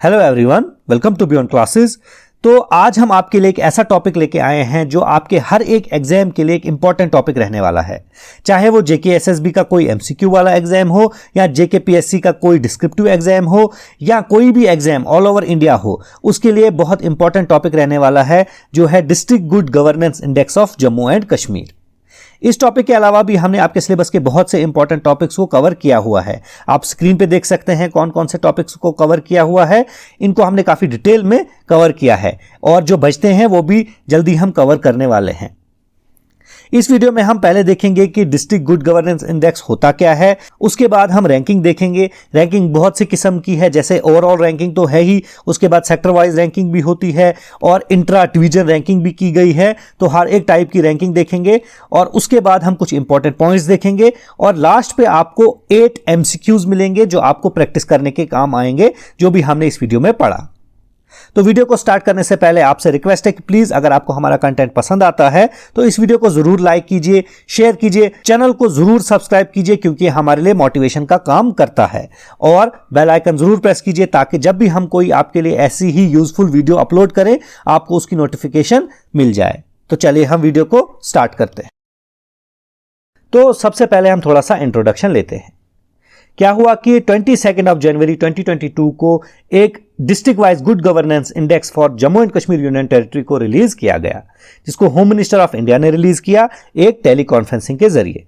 Hello everyone, welcome to beyond classes. तो आज हम आपके लिए एक ऐसा टॉपिक लेके आए हैं जो आपके हर एक एग्जाम के लिए एक इंपॉर्टेंट टॉपिक रहने वाला है। चाहे वो जेके एसएसबी का कोई एमसीक्यू वाला एग्जाम हो या जेके पीएससी का कोई डिस्क्रिप्टिव एग्जाम हो या कोई भी एग्जाम ऑल ओवर इंडिया हो, उसके लिए बहुत इंपॉर्टेंट टॉपिक रहने वाला है जो है district good governance index of Jammu and Kashmir. इस टॉपिक के अलावा भी हमने आपके सिलेबस के बहुत से इंपॉर्टेंट टॉपिक्स को कवर किया हुआ है। आप स्क्रीन पे देख सकते हैं कौन कौन से टॉपिक्स को कवर किया हुआ है। इनको हमने काफी डिटेल में कवर किया है और जो बचते हैं वो भी जल्दी हम कवर करने वाले हैं। इस वीडियो में हम पहले देखेंगे कि डिस्ट्रिक्ट गुड गवर्नेंस इंडेक्स होता क्या है, उसके बाद हम रैंकिंग देखेंगे। रैंकिंग बहुत सी किस्म की है, जैसे ओवरऑल रैंकिंग तो है ही, उसके बाद सेक्टर वाइज रैंकिंग भी होती है और इंट्रा डिवीजन रैंकिंग भी की गई है। तो हर एक टाइप की रैंकिंग देखेंगे और उसके बाद हम कुछ इंपॉर्टेंट पॉइंट्स देखेंगे और लास्ट पे आपको 8 एमसीक्यूज मिलेंगे जो आपको प्रैक्टिस करने के काम आएंगे, जो भी हमने इस वीडियो में पढ़ा। तो वीडियो को स्टार्ट करने से पहले आपसे रिक्वेस्ट है कि प्लीज अगर आपको हमारा कंटेंट पसंद आता है तो इस वीडियो को जरूर लाइक कीजिए, शेयर कीजिए, चैनल को जरूर सब्सक्राइब कीजिए क्योंकि हमारे लिए मोटिवेशन का काम करता है, और बेल आइकन जरूर प्रेस कीजिए ताकि जब भी हम कोई आपके लिए ऐसी ही यूजफुल वीडियो अपलोड करें आपको उसकी नोटिफिकेशन मिल जाए। तो चलिए हम वीडियो को स्टार्ट करते हैं। तो सबसे पहले हम थोड़ा सा इंट्रोडक्शन लेते हैं। क्या हुआ कि 22 जनवरी 2022 को एक district wise good governance index for Jammu and Kashmir union territory को रिलीज किया गया, जिसको होम मिनिस्टर ऑफ इंडिया ने रिलीज किया एक टेली कॉन्फ्रेंसिंग के जरिए।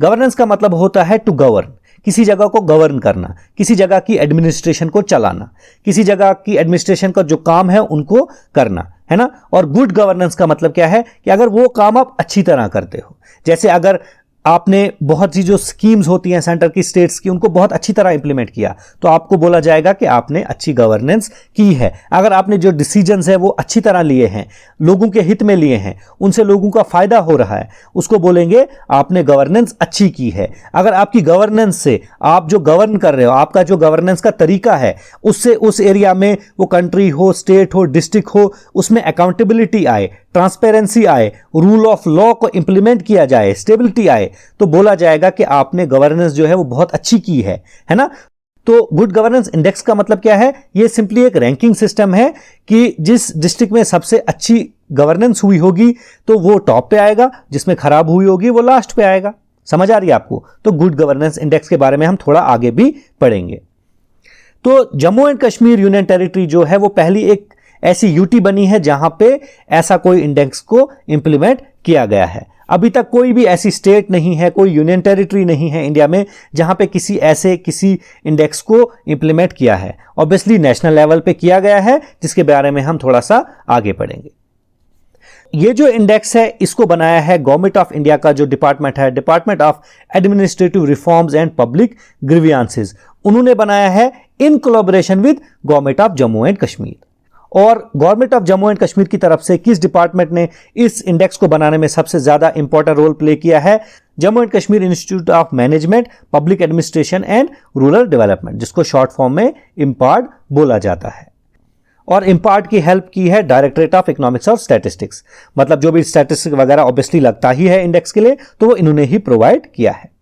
गवर्नेंस का मतलब होता है टू गवर्न, किसी जगह को गवर्न करना, किसी जगह की एडमिनिस्ट्रेशन को चलाना, किसी जगह की एडमिनिस्ट्रेशन का जो काम है उनको करना, है ना। और गुड गवर्नेंस का मतलब क्या है कि अगर वो काम आप अच्छी तरह करते हो, जैसे अगर आपने बहुत सी जो स्कीम्स होती हैं सेंटर की, स्टेट्स की, उनको बहुत अच्छी तरह इंप्लीमेंट किया तो आपको बोला जाएगा कि आपने अच्छी गवर्नेंस की है। अगर आपने जो डिसीजंस है वो अच्छी तरह लिए हैं, लोगों के हित में लिए हैं, उनसे लोगों का फायदा हो रहा है, उसको बोलेंगे आपने गवर्नेंस अच्छी की है। अगर आपकी गवर्नेंस से, आप जो गवर्न कर रहे हो, आपका जो गवर्नेंस का तरीका है, उससे उस एरिया में, वो कंट्री हो, स्टेट हो, डिस्ट्रिक्ट हो, उसमें अकाउंटेबिलिटी आए, ट्रांसपेरेंसी आए, रूल ऑफ लॉ को इंप्लीमेंट किया जाए, स्टेबिलिटी आए, तो बोला जाएगा कि आपने गवर्नेंस जो है वो बहुत अच्छी की है ना। तो गुड गवर्नेंस इंडेक्स का मतलब क्या है? ये सिंपली एक रैंकिंग सिस्टम है कि जिस डिस्ट्रिक्ट में सबसे अच्छी गवर्नेंस हुई होगी तो वो टॉप पे आएगा, जिसमें खराब हुई होगी वो लास्ट पे आएगा। समझ आ रही है आपको? तो गुड गवर्नेंस इंडेक्स के बारे में हम थोड़ा आगे भी पढ़ेंगे। तो Jammu and Kashmir union territory जो है वो पहली एक ऐसी यूटी बनी है जहां पे ऐसा कोई इंडेक्स को इंप्लीमेंट किया गया है। अभी तक कोई भी ऐसी स्टेट नहीं है, कोई यूनियन टेरिटरी नहीं है इंडिया में जहां पे किसी इंडेक्स को इंप्लीमेंट किया है। ऑब्वियसली नेशनल लेवल पे किया गया है, जिसके बारे में हम थोड़ा सा आगे पढ़ेंगे। ये जो इंडेक्स है इसको बनाया है गवर्नमेंट ऑफ इंडिया का जो डिपार्टमेंट है, department of administrative reforms and public grievances, उन्होंने बनाया है in collaboration with government of Jammu and Kashmir. और government of Jammu and Kashmir की तरफ से किस डिपार्टमेंट ने इस इंडेक्स को बनाने में सबसे ज्यादा इंपॉर्टेंट रोल प्ले किया है? Jammu and Kashmir institute of management, public administration and rural development, जिसको शॉर्ट फॉर्म में इम्पार्ट बोला जाता है। और इम्पार्ट की हेल्प की है डायरेक्टरेट ऑफ इकोनॉमिक्स और स्टैटिस्टिक्स, मतलब जो भी स्टैटिस्टिक्स वगैरह ऑब्वियसली लगता ही है इंडेक्स के लिए, तो वो इन्होंने ही प्रोवाइड किया है।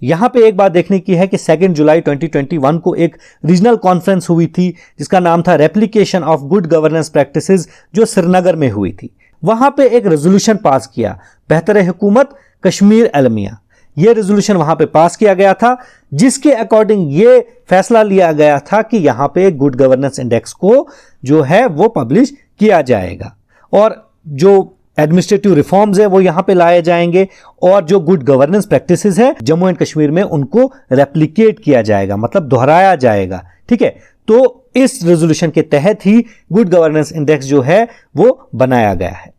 यहां पे एक बात देखने की है कि 2 जुलाई 2021 को एक रीजनल कॉन्फ्रेंस हुई थी जिसका नाम था replication of good governance practices, जो श्रीनगर में हुई थी। वहां पे एक रेजोल्यूशन पास किया, बेहतर हुकूमत कश्मीर अलमिया। यह रेजोल्यूशन वहां पे पास किया गया था, जिसके अकॉर्डिंग ये फैसला लिया गया था कि यहां पे गुड गवर्नेंस इंडेक्स को जो है वो पब्लिश किया जाएगा और जो एडमिनिस्ट्रेटिव रिफॉर्म्स है वो यहां पे लाए जाएंगे और जो गुड गवर्नेंस प्रैक्टिसेस है जम्मू एंड कश्मीर में उनको रेप्लिकेट किया जाएगा, मतलब दोहराया जाएगा। ठीक है, तो इस रेजोल्यूशन के तहत ही गुड गवर्नेंस इंडेक्स जो है वो बनाया गया है।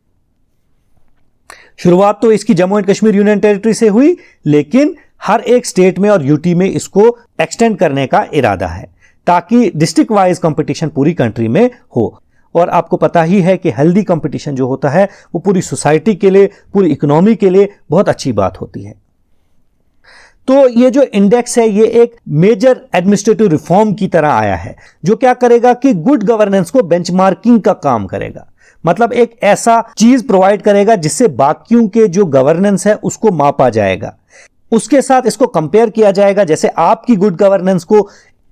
शुरुआत तो इसकी Jammu and Kashmir union territory से हुई, लेकिन हर एक स्टेट में और यूटी में इसको एक्सटेंड करने का इरादा है ताकि डिस्ट्रिक्ट वाइज कंपटीशन पूरी कंट्री में हो। और आपको पता ही है कि हेल्दी कंपटीशन जो होता है वो पूरी सोसाइटी के लिए, पूरी इकोनॉमी के लिए बहुत अच्छी बात होती है। तो ये जो इंडेक्स है ये एक मेजर एडमिनिस्ट्रेटिव रिफॉर्म की तरह आया है जो क्या करेगा कि गुड गवर्नेंस को बेंचमार्किंग का काम करेगा। मतलब एक ऐसा चीज प्रोवाइड करेगा जिससे बाकियों के जो गवर्नेंस है उसको मापा जाएगा, उसके साथ इसको कंपेयर किया जाएगा। जैसे आपकी गुड गवर्नेंस को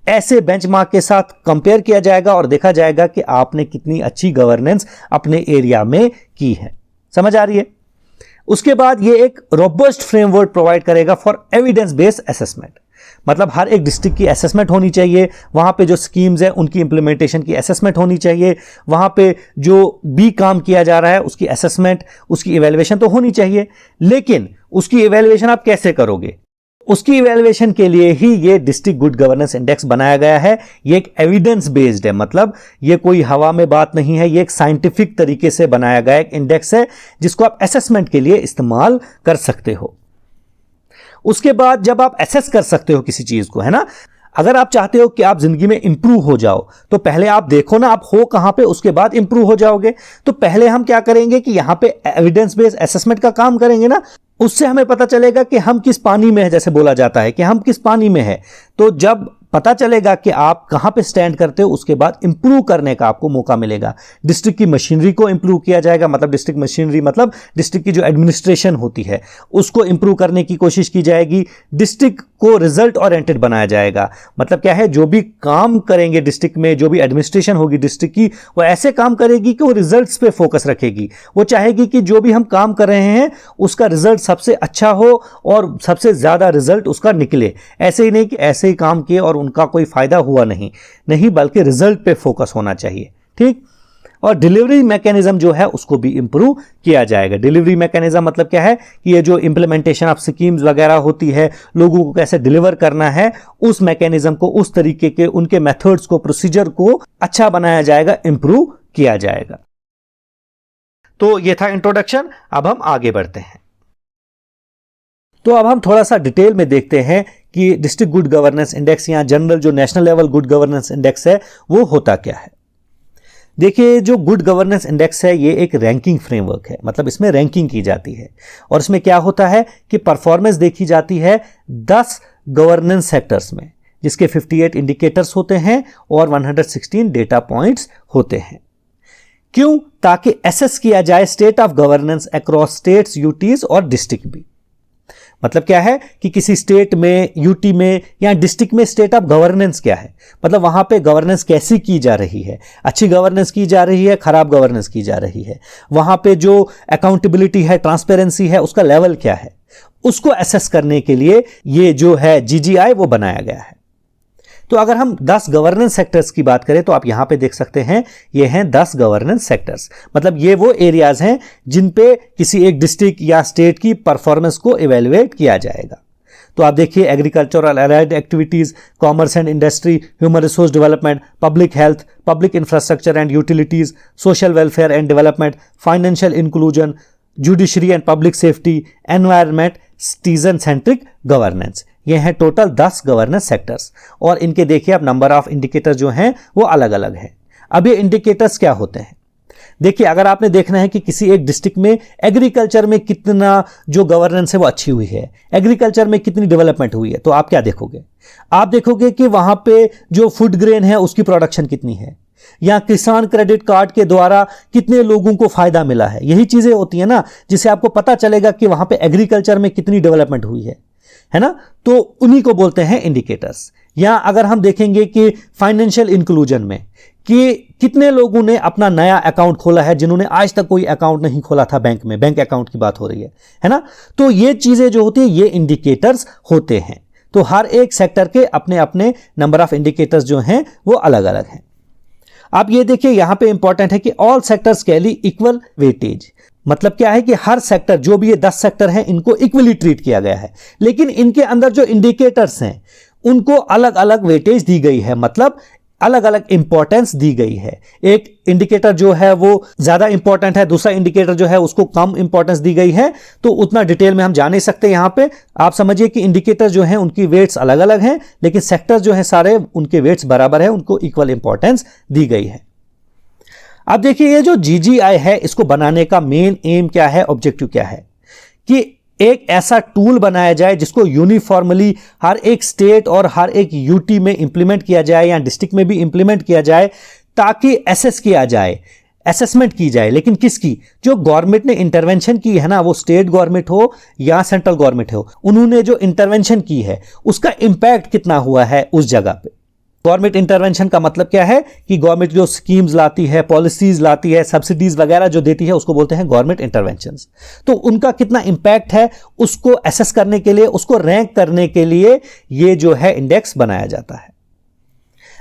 ऐसे बेंचमार्क के साथ कंपेयर किया जाएगा और देखा जाएगा कि आपने कितनी अच्छी गवर्नेंस अपने एरिया में की है। समझ आ रही है? उसके बाद ये एक रोबस्ट फ्रेमवर्क प्रोवाइड करेगा फॉर एविडेंस बेस्ड असेसमेंट। मतलब हर एक डिस्ट्रिक्ट की असेसमेंट होनी चाहिए, वहां पे जो स्कीम्स है उनकी इंप्लीमेंटेशन की असेसमेंट होनी चाहिए, वहां पे जो भी काम किया जा रहा है उसकी असेसमेंट, उसकी इवैल्यूएशन तो होनी चाहिए। लेकिन उसकी इवैल्यूएशन आप कैसे करोगे? उसकी इवैल्यूएशन के लिए ही ये डिस्ट्रिक्ट गुड गवर्नेंस इंडेक्स बनाया गया है। ये एक एविडेंस बेस्ड है, मतलब ये कोई हवा में बात नहीं है, ये एक साइंटिफिक तरीके से बनाया गया एक इंडेक्स है जिसको आप असेसमेंट के लिए इस्तेमाल कर सकते हो। उसके बाद जब आप असेस कर सकते हो किसी चीज को, है ना, अगर आप चाहते हो कि आप जिंदगी में इंप्रूव हो जाओ तो पहले आप देखो ना आप हो कहां पे, उसके बाद इंप्रूव हो जाओगे। तो पहले हम क्या करेंगे कि यहां पे एविडेंस बेस्ड असेसमेंट का काम करेंगे ना, उससे हमें पता चलेगा कि हम किस पानी में है, जैसे बोला जाता है कि हम किस पानी में है। तो जब पता चलेगा कि आप कहां पे स्टैंड करते हो, उसके बाद इंप्रूव करने का आपको मौका मिलेगा। डिस्ट्रिक्ट की मशीनरी को इंप्रूव किया जाएगा, मतलब डिस्ट्रिक्ट मशीनरी मतलब डिस्ट्रिक्ट की जो एडमिनिस्ट्रेशन होती है उसको इंप्रूव करने की कोशिश की जाएगी। डिस्ट्रिक्ट को रिजल्ट ओरिएंटेड बनाया जाएगा, मतलब क्या है, जो भी काम करेंगे डिस्ट्रिक्ट में, जो भी एडमिनिस्ट्रेशन होगी डिस्ट्रिक्ट की, वो ऐसे काम करेगी कि वो रिजल्ट्स पे फोकस रखेगी। वो चाहेगी कि जो भी हम काम कर रहे हैं उसका रिजल्ट सबसे अच्छा हो और सबसे ज्यादा रिजल्ट उसका निकले। ऐसे ही नहीं कि ऐसे ही काम किए और उनका कोई फायदा हुआ नहीं, बल्कि रिजल्ट पे फोकस होना चाहिए। ठीक। और डिलीवरी मैकेनिज्म जो है उसको भी इंप्रूव किया जाएगा। डिलीवरी मैकेनिज्म मतलब क्या है कि ये जो इंप्लीमेंटेशन ऑफ स्कीम्स वगैरह होती है, लोगों को कैसे डिलीवर करना है, उस मैकेनिज्म को, उस तरीके के उनके मेथड्स को, प्रोसीजर को अच्छा बनाया जाएगा, इंप्रूव किया जाएगा। तो ये था इंट्रोडक्शन। अब हम आगे बढ़ते हैं। तो अब हम थोड़ा सा डिटेल में देखते हैं कि डिस्ट्रिक्ट गुड गवर्नेंस इंडेक्स या जनरल जो national level good governance index है वो होता क्या है। देखिए, जो गुड गवर्नेंस इंडेक्स है ये एक रैंकिंग फ्रेमवर्क है, मतलब इसमें रैंकिंग की जाती है और इसमें क्या होता है कि परफॉर्मेंस देखी जाती है 10 गवर्नेंस सेक्टर्स में, जिसके 58 इंडिकेटर्स होते हैं और 116 डेटा पॉइंट्स होते हैं। क्यों? ताकि एसेस किया जाए state of governance across states, UTs और डिस्ट्रिक्ट भी। मतलब क्या है कि किसी स्टेट में, यूटी में या डिस्ट्रिक्ट में स्टेट ऑफ गवर्नेंस क्या है, मतलब वहां पे गवर्नेंस कैसी की जा रही है, अच्छी गवर्नेंस की जा रही है, खराब गवर्नेंस की जा रही है, वहां पे जो अकाउंटेबिलिटी है, ट्रांसपेरेंसी है, उसका लेवल क्या है, उसको असेस करने के लिए ये जो है जीजीआई वो बनाया गया है। तो अगर हम 10 गवर्नेंस सेक्टर्स की बात करें तो आप यहां पे देख सकते हैं, ये हैं 10 गवर्नेंस सेक्टर्स, मतलब ये वो एरियाज हैं जिन पे किसी एक डिस्ट्रिक्ट या स्टेट की परफॉर्मेंस को इवेल्युएट किया जाएगा। तो आप देखिए, एग्रीकल्चर और allied activities, commerce and industry, human resource development, public health, public infrastructure and utilities, social welfare and development, financial inclusion, judiciary and public safety, environment, citizen centric governance. ये हैं total 10 governance sectors और इनके देखिए आप number of indicator जो हैं वो अलग अलग हैं। अब ये इंडिकेटर्स क्या होते हैं? देखिए, अगर आपने देखना है कि किसी एक डिस्ट्रिक्ट में एग्रीकल्चर में कितना जो गवर्नेंस है वो अच्छी हुई है, एग्रीकल्चर में कितनी डेवलपमेंट हुई है, तो आप क्या देखोगे? आप देखोगे कि वहां पे जो फूड ग्रेन है उसकी प्रोडक्शन कितनी है, या किसान क्रेडिट कार्ड के द्वारा कितने लोगों को फायदा मिला है। यही चीजें होती है ना जिससे आपको पता चलेगा कि वहां पे एग्रीकल्चर में कितनी डेवलपमेंट हुई है ना। तो उन्हीं को बोलते हैं इंडिकेटर्स। या अगर हम देखेंगे कि फाइनेंशियल इंक्लूजन में कि कितने लोगों ने अपना नया अकाउंट खोला है जिन्होंने आज तक कोई अकाउंट नहीं खोला था बैंक में, बैंक अकाउंट की बात हो रही है ना। तो ये चीजें जो होती है ये इंडिकेटर्स होते हैं। तो हर एक सेक्टर के अपने अपने नंबर ऑफ इंडिकेटर्स जो हैं वो अलग अलग हैं। आप ये देखिए, यहां पे इंपॉर्टेंट है कि all sectors carry equal weightage. मतलब क्या है कि हर सेक्टर, जो भी ये 10 सेक्टर हैं, इनको इक्वली ट्रीट किया गया है, लेकिन इनके अंदर जो इंडिकेटर्स हैं उनको अलग अलग वेटेज दी गई है, मतलब अलग अलग इंपॉर्टेंस दी गई है। एक इंडिकेटर जो है वो ज्यादा इंपॉर्टेंट है, दूसरा इंडिकेटर जो है उसको कम इंपॉर्टेंस दी गई है। तो उतना डिटेल में हम जा नहीं सकते यहां पे। आप समझिए कि इंडिकेटर जो है उनकी वेट्स अलग अलग हैं, लेकिन सेक्टर जो है सारे उनके वेट्स बराबर है, उनको इक्वल इंपॉर्टेंस दी गई है। अब देखिए, ये जो जीजीआई है इसको बनाने का मेन एम क्या है, ऑब्जेक्टिव क्या है, कि एक ऐसा टूल बनाया जाए जिसको यूनिफॉर्मली हर एक स्टेट और हर एक यूटी में इंप्लीमेंट किया जाए या डिस्ट्रिक्ट में भी इंप्लीमेंट किया जाए, ताकि एसेस किया जाए, असेसमेंट की जाए। लेकिन किसकी? जो गवर्नमेंट ने इंटरवेंशन की है ना, वो स्टेट गवर्नमेंट हो या सेंट्रल गवर्नमेंट हो, उन्होंने जो इंटरवेंशन की है उसका इंपैक्ट कितना हुआ है उस जगह पे। गवर्नमेंट इंटरवेंशन का मतलब क्या है कि गवर्नमेंट जो स्कीम्स लाती है, पॉलिसीज लाती है, सब्सिडीज वगैरह जो देती है, उसको बोलते हैं गवर्नमेंट इंटरवेंशंस। तो उनका कितना इंपैक्ट है उसको असेस करने के लिए, उसको रैंक करने के लिए ये जो है इंडेक्स बनाया जाता है।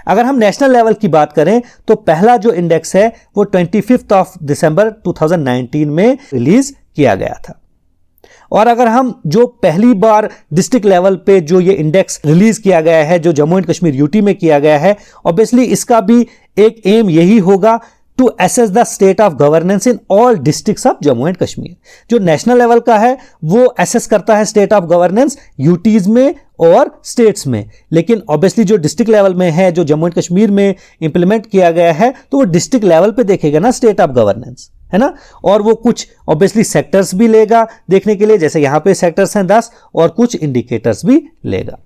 अगर हम नेशनल लेवल की बात करें तो पहला जो इंडेक्स है वो 25 दिसंबर 2019 में रिलीज किया गया था। और अगर हम जो पहली बार डिस्ट्रिक्ट लेवल पे जो ये इंडेक्स रिलीज किया गया है, जो जम्मू एंड कश्मीर यूटी में किया गया है, ऑब्वियसली इसका भी एक एम यही होगा to assess the state of governance in all districts of Jammu and Kashmir. जो नेशनल लेवल का है वो असेस करता है स्टेट ऑफ गवर्नेंस यूटीज में और स्टेट्स में, लेकिन ऑब्वियसली जो डिस्ट्रिक्ट लेवल में है, जो जम्मू एंड कश्मीर में इंप्लीमेंट किया गया है, तो वो डिस्ट्रिक्ट लेवल पे देखेगा ना स्टेट ऑफ गवर्नेंस, है ना। और वो कुछ ऑब्वियसली सेक्टर्स भी लेगा देखने के लिए, जैसे यहां पे सेक्टर्स हैं 10, और कुछ इंडिकेटर्स भी लेगा।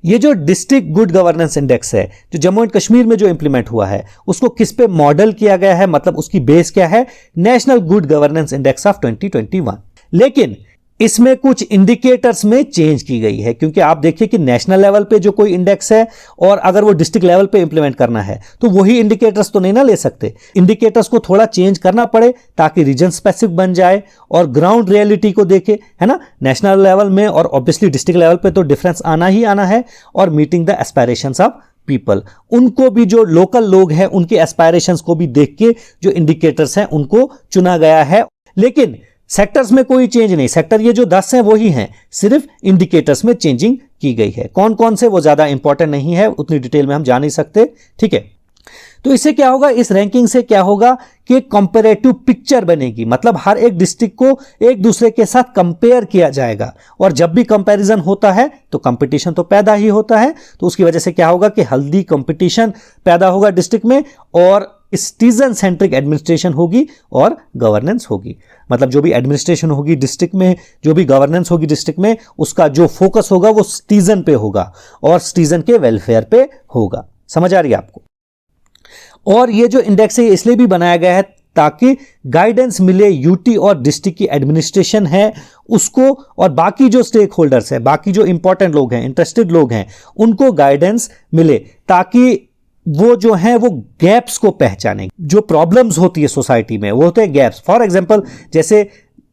ये जो डिस्ट्रिक्ट गुड गवर्नेंस इंडेक्स है जो जम्मू एंड कश्मीर में जो इंप्लीमेंट हुआ है, उसको किस पे मॉडल किया गया है, मतलब उसकी बेस क्या है, national good governance index of 2021। लेकिन इसमें कुछ इंडिकेटर्स में चेंज की गई है, क्योंकि आप देखिए कि नेशनल लेवल पे जो कोई इंडेक्स है और अगर वो डिस्ट्रिक्ट लेवल पे इंप्लीमेंट करना है तो वही इंडिकेटर्स तो नहीं ना ले सकते। इंडिकेटर्स को थोड़ा चेंज करना पड़े ताकि रीजन स्पेसिफिक बन जाए और ग्राउंड रियलिटी को देखे, है ना। नेशनल लेवल में और ऑब्वियसली डिस्ट्रिक्ट लेवल पे तो डिफरेंस आना ही आना है, और meeting the aspirations of people, उनको भी जो लोकल लोग हैं उनके एस्पायरेशंस को भी देख के जो इंडिकेटर्स हैं उनको चुना गया है। लेकिन सेक्टर्स में कोई चेंज नहीं, सेक्टर ये जो 10 हैं वही हैं, सिर्फ इंडिकेटर्स में चेंजिंग की गई है। कौन कौन से वो ज्यादा इंपॉर्टेंट नहीं है, उतनी डिटेल में हम जा नहीं सकते, ठीक है। तो इससे क्या होगा, इस रैंकिंग से क्या होगा कि कंपैरेटिव पिक्चर बनेगी, मतलब हर एक डिस्ट्रिक्ट को एक दूसरे के साथ कंपेयर किया जाएगा, और जब भी कंपैरिजन होता है तो कंपटीशन तो पैदा ही होता है। तो उसकी वजह से क्या होगा कि हेल्दी कंपटीशन पैदा होगा डिस्ट्रिक्ट में, और सिटीजन सेंट्रिक एडमिनिस्ट्रेशन होगी और गवर्नेंस होगी। मतलब जो भी एडमिनिस्ट्रेशन होगी डिस्ट्रिक्ट में, जो भी गवर्नेंस होगी डिस्ट्रिक्ट में, उसका जो फोकस होगा वो सिटीजन पे होगा और सिटीजन के वेलफेयर पे होगा। समझ आ रही है आपको। और ये जो इंडेक्स है इसलिए भी बनाया गया है ताकि गाइडेंस मिले यूटी और डिस्ट्रिक्ट की एडमिनिस्ट्रेशन है उसको, और बाकी जो स्टेक होल्डर्स है, बाकी जो इंपॉर्टेंट लोग हैं, इंटरेस्टेड लोग हैं, उनको गाइडेंस मिले, ताकि वो जो है वो गैप्स को पहचाने। जो प्रॉब्लम्स होती है सोसाइटी में वो होते हैं गैप्स। फॉर एग्जांपल जैसे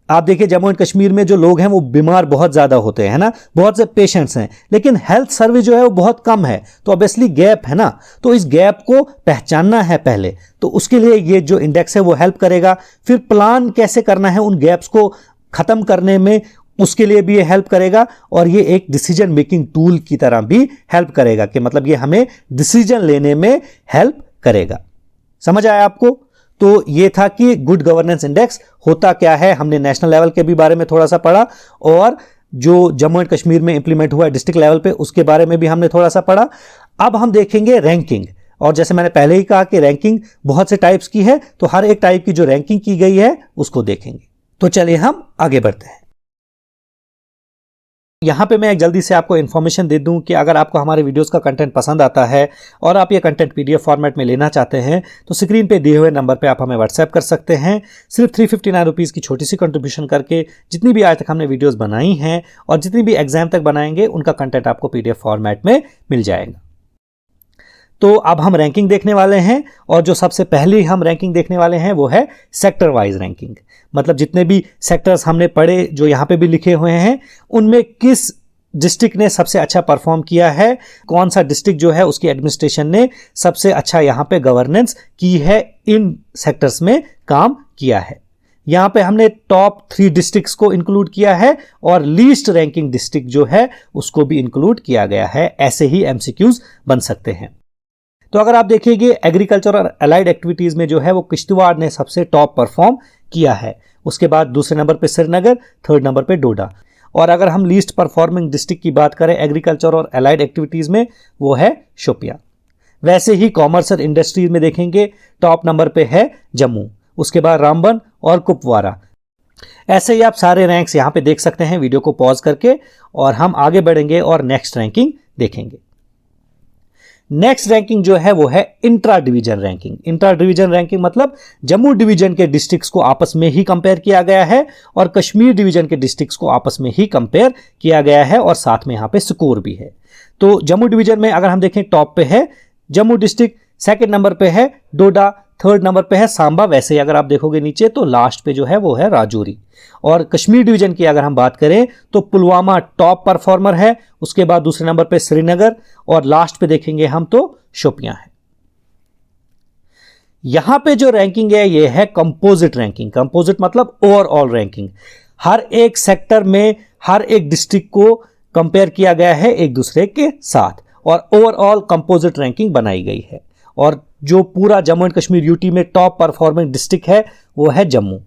आप देखिए जम्मू एंड कश्मीर में जो लोग हैं वो बीमार बहुत ज्यादा होते हैं, है ना, बहुत से पेशेंट्स हैं, लेकिन हेल्थ सर्विस जो है वो बहुत कम है, तो ऑब्वियसली गैप है ना। तो इस गैप को पहचानना है पहले, तो उसके लिए ये जो इंडेक्स है वो हेल्प करेगा। फिर प्लान कैसे करना है उन गैप्स को खत्म करने में, उसके लिए भी ये हेल्प करेगा। और ये एक डिसीजन मेकिंग टूल की तरह भी हेल्प करेगा, कि मतलब ये हमें डिसीजन लेने में हेल्प करेगा। समझ आया आपको। तो ये था कि गुड गवर्नेंस इंडेक्स होता क्या है, हमने नेशनल लेवल के भी बारे में थोड़ा सा पढ़ा, और जो जम्मू एंड कश्मीर में इंप्लीमेंट हुआ है डिस्ट्रिक्ट लेवल पे उसके बारे में भी हमने थोड़ा सा पढ़ा। अब हम देखेंगे रैंकिंग, और जैसे मैंने पहले ही कहा कि रैंकिंग बहुत से टाइप्स की है, तो हर एक टाइप की जो रैंकिंग की गई है उसको देखेंगे। तो चलिए हम आगे बढ़ते हैं। यहाँ पे मैं एक जल्दी से आपको इन्फॉर्मेशन दे दूं कि अगर आपको हमारे वीडियोस का कंटेंट पसंद आता है और आप ये कंटेंट पीडीएफ फॉर्मेट में लेना चाहते हैं, तो स्क्रीन पे दिए हुए नंबर पे आप हमें व्हाट्सएप कर सकते हैं। सिर्फ 359 रुपीज़ की छोटी सी कंट्रीब्यूशन करके जितनी भी आज तक हमने वीडियोस बनाई हैं और जितनी भी एग्जाम तक बनाएंगे उनका कंटेंट आपको पीडीएफ फॉर्मेट में मिल जाएगा। तो अब हम रैंकिंग देखने वाले हैं, और जो सबसे पहली हम रैंकिंग देखने वाले हैं वो है सेक्टर वाइज रैंकिंग। मतलब जितने भी सेक्टर्स हमने पढ़े जो यहाँ पे भी लिखे हुए हैं, उनमें किस डिस्ट्रिक्ट ने सबसे अच्छा परफॉर्म किया है, कौन सा डिस्ट्रिक्ट जो है उसकी एडमिनिस्ट्रेशन ने सबसे अच्छा यहाँ पे गवर्नेंस की है, इन सेक्टर्स में काम किया है। यहाँ पे हमने टॉप 3 डिस्ट्रिक्ट्स को इंक्लूड किया है और लीस्ट रैंकिंग डिस्ट्रिक्ट जो है उसको भी इंक्लूड किया गया है। ऐसे ही एमसीक्यूज बन सकते हैं। तो अगर आप देखिए एग्रीकल्चर और अलाइड एक्टिविटीज में जो है वो किश्तवाड़ ने सबसे टॉप परफॉर्म किया है, उसके बाद दूसरे नंबर पे श्रीनगर, थर्ड नंबर पे डोडा। और अगर हम लीस्ट परफॉर्मिंग डिस्ट्रिक्ट की बात करें एग्रीकल्चर और अलाइड एक्टिविटीज में, वो है शोपियां। वैसे ही कॉमर्स और इंडस्ट्रीज में देखेंगे टॉप नंबर पे है जम्मू, उसके बाद रामबन और कुपवारा। ऐसे ही आप सारे रैंक्स यहाँ पे देख सकते हैं वीडियो को पॉज करके, और हम आगे बढ़ेंगे और नेक्स्ट रैंकिंग देखेंगे। नेक्स्ट रैंकिंग जो है वो है intra division ranking. Intra division ranking मतलब जम्मू डिवीजन के डिस्ट्रिक्ट्स को आपस में ही कंपेयर किया गया है और कश्मीर डिवीजन के डिस्ट्रिक्ट्स को आपस में ही कंपेयर किया गया है और साथ में यहां पे स्कोर भी है। तो जम्मू डिवीजन में अगर हम देखें टॉप पे है जम्मू डिस्ट्रिक्ट, सेकंड नंबर पे है डोडा, थर्ड नंबर पे है सांबा। वैसे ही अगर आप देखोगे नीचे तो लास्ट पे जो है वो है राजौरी। और कश्मीर डिवीजन की अगर हम बात करें तो पुलवामा टॉप परफॉर्मर है, उसके बाद दूसरे नंबर पे श्रीनगर और लास्ट पे देखेंगे हम तो शोपियां है। यहां पे जो रैंकिंग है ये है कंपोजिट रैंकिंग। कंपोजिट मतलब ओवरऑल रैंकिंग। हर एक सेक्टर में हर एक डिस्ट्रिक्ट को कंपेयर किया गया है एक दूसरे के साथ और ओवरऑल कंपोजिट रैंकिंग बनाई गई है। और जो पूरा जम्मू एंड कश्मीर यूटी में टॉप परफॉर्मिंग डिस्ट्रिक्ट है वो है जम्मू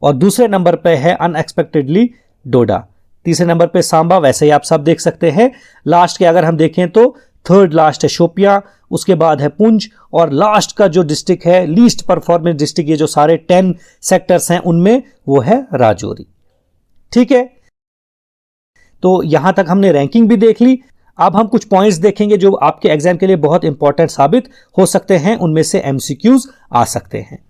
और दूसरे नंबर पे है अनएक्सपेक्टेडली डोडा, तीसरे नंबर पे सांबा। वैसे ही आप सब देख सकते हैं। लास्ट के अगर हम देखें तो थर्ड लास्ट है शोपियां, उसके बाद है पुंछ और लास्ट का जो डिस्ट्रिक्ट है लीस्ट परफॉर्मिंग डिस्ट्रिक्ट, ये जो सारे 10 सेक्टर्स हैं उनमें वो है राजौरी। ठीक है, तो यहां तक हमने रैंकिंग भी देख ली। अब हम कुछ पॉइंट्स देखेंगे जो आपके एग्जाम के लिए बहुत इंपॉर्टेंट साबित हो सकते हैं, उनमें से एमसीक्यूज आ सकते हैं।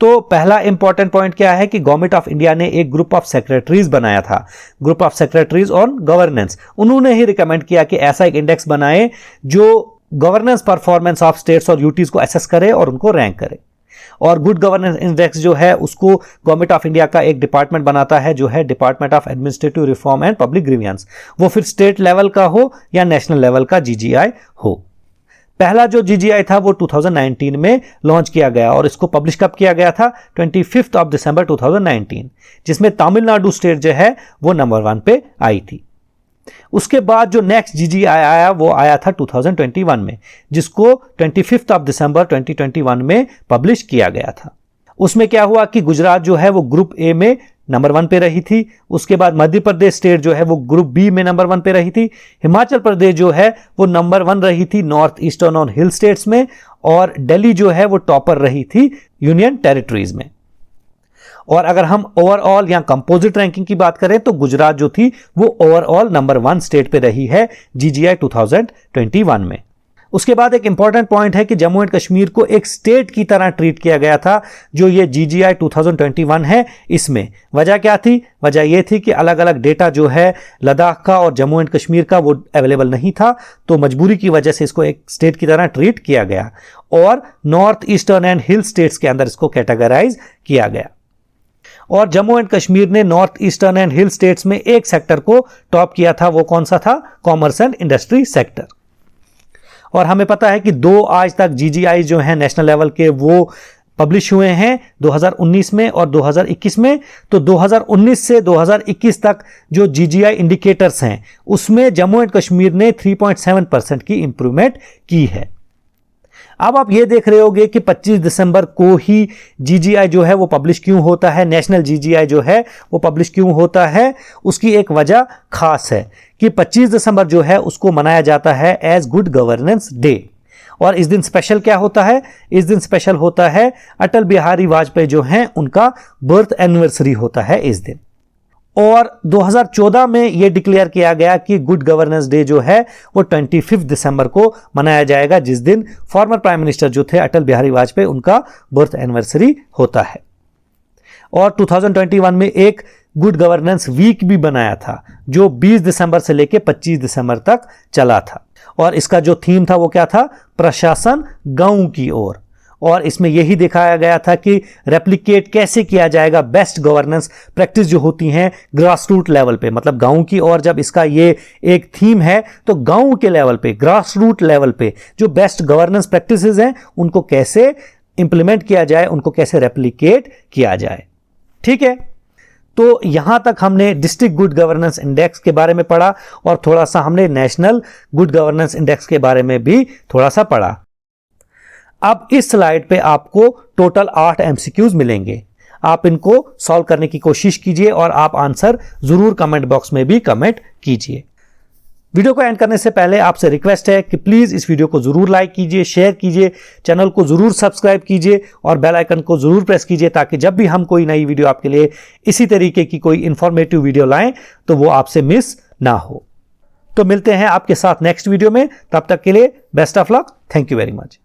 तो पहला इंपॉर्टेंट पॉइंट क्या है कि गवर्नमेंट ऑफ इंडिया ने एक ग्रुप ऑफ सेक्रेटरीज बनाया था, group of secretaries on governance. उन्होंने ही रिकमेंड किया कि ऐसा एक इंडेक्स बनाए जो गवर्नेंस परफॉर्मेंस ऑफ स्टेट्स और यूटीज को असेस करे और उनको रैंक करे। और गुड गवर्नेंस इंडेक्स जो है उसको गवर्नमेंट ऑफ इंडिया का एक डिपार्टमेंट बनाता है जो है department of administrative reform and public grievance. वो फिर स्टेट लेवल का हो या नेशनल लेवल का जीजीआई हो। पहला जो जीजीआई था वो 2019 में लॉन्च किया गया और इसको पब्लिश कब किया गया था 25 दिसंबर 2019, जिसमें तमिलनाडु स्टेट जो है वो नंबर 1 पे आई थी। उसके बाद जो नेक्स्ट जीजीआई आया वो आया था 2021 में, जिसको 25 दिसंबर 2021 में पब्लिश किया गया था। उसमें क्या हुआ कि गुजरात जो है वो ग्रुप ए में नंबर 1 पे रही थी। उसके बाद मध्य प्रदेश स्टेट जो है वो ग्रुप बी में नंबर 1 पे रही थी। हिमाचल प्रदेश जो है वो नंबर 1 रही थी नॉर्थ ईस्टर्न और हिल स्टेट्स में। और दिल्ली जो है वो टॉपर रही थी यूनियन टेरिटरीज में। और अगर हम ओवरऑल या कंपोजिट रैंकिंग की बात करें तो गुजरात जो थी वो ओवरऑल नंबर 1 स्टेट पे रही है जीजीआई 2021 में। उसके बाद एक इंपॉर्टेंट पॉइंट है कि जम्मू एंड कश्मीर को एक स्टेट की तरह ट्रीट किया गया था जो ये जीजीआई 2021 है इसमें। वजह क्या थी? वजह यह थी कि अलग अलग डेटा जो है लद्दाख का और जम्मू एंड कश्मीर का वो अवेलेबल नहीं था, तो मजबूरी की वजह से इसको एक स्टेट की तरह ट्रीट किया गया और north eastern and hill states के अंदर इसको कैटेगराइज किया गया। और जम्मू एंड कश्मीर ने north eastern and hill states में एक सेक्टर को टॉप किया था, वो कौन सा था? Commerce and industry sector. और हमें पता है कि 2 आज तक जीजीआई जो हैं नेशनल लेवल के वो पब्लिश हुए हैं 2019 में और 2021 में। तो 2019 से 2021 तक जो जीजीआई इंडिकेटर्स हैं उसमें जम्मू एंड कश्मीर ने 3.7% की इंप्रूवमेंट की है। अब आप ये देख रहे होंगे कि 25 दिसंबर को ही जीजीआई जो है वो पब्लिश क्यों होता है, नेशनल जीजीआई जो है वो पब्लिश क्यों होता है। उसकी एक वजह खास है कि 25 दिसंबर जो है उसको मनाया जाता है एज गुड गवर्नेंस डे। और इस दिन स्पेशल क्या होता है? इस दिन स्पेशल होता है अटल बिहारी वाजपेयी जो हैं उनका बर्थ एनिवर्सरी होता है इस दिन। और 2014 में यह डिक्लेयर किया गया कि गुड गवर्नेंस डे जो है वो 25 दिसंबर को मनाया जाएगा, जिस दिन फॉर्मर प्राइम मिनिस्टर जो थे अटल बिहारी वाजपेयी उनका बर्थ एनिवर्सरी होता है। और 2021 में एक गुड गवर्नेंस वीक भी बनाया था जो 20 दिसंबर से लेकर 25 दिसंबर तक चला था। और इसका जो थीम था वो क्या था? प्रशासन गांव की ओर। और इसमें यही दिखाया गया था कि रेप्लिकेट कैसे किया जाएगा बेस्ट गवर्नेंस प्रैक्टिस जो होती हैं ग्रास रूट लेवल पे, मतलब गांव की ओर। जब इसका ये एक थीम है तो गांव के लेवल पे, ग्रास रूट लेवल पे जो बेस्ट गवर्नेंस प्रैक्टिसेस हैं उनको कैसे इंप्लीमेंट किया जाए, उनको कैसे रेप्लिकेट किया जाए। ठीक है, तो यहां तक हमने डिस्ट्रिक्ट गुड गवर्नेंस इंडेक्स के बारे में पढ़ा और थोड़ा सा हमने नेशनल गुड गवर्नेंस इंडेक्स के बारे में भी थोड़ा सा पढ़ा। अब इस स्लाइड पे आपको टोटल 8 एमसीक्यूज मिलेंगे। आप इनको सॉल्व करने की कोशिश कीजिए और आप आंसर जरूर कमेंट बॉक्स में भी कमेंट कीजिए। वीडियो को एंड करने से पहले आपसे रिक्वेस्ट है कि प्लीज इस वीडियो को जरूर लाइक कीजिए, शेयर कीजिए, चैनल को जरूर सब्सक्राइब कीजिए और बेल आइकन को जरूर प्रेस कीजिए ताकि जब भी हम कोई नई वीडियो आपके लिए इसी तरीके की कोई इंफॉर्मेटिव वीडियो लाएं तो वो आपसे मिस ना हो। तो मिलते हैं आपके साथ नेक्स्ट वीडियो में, तब तक के लिए best of luck, thank you very much.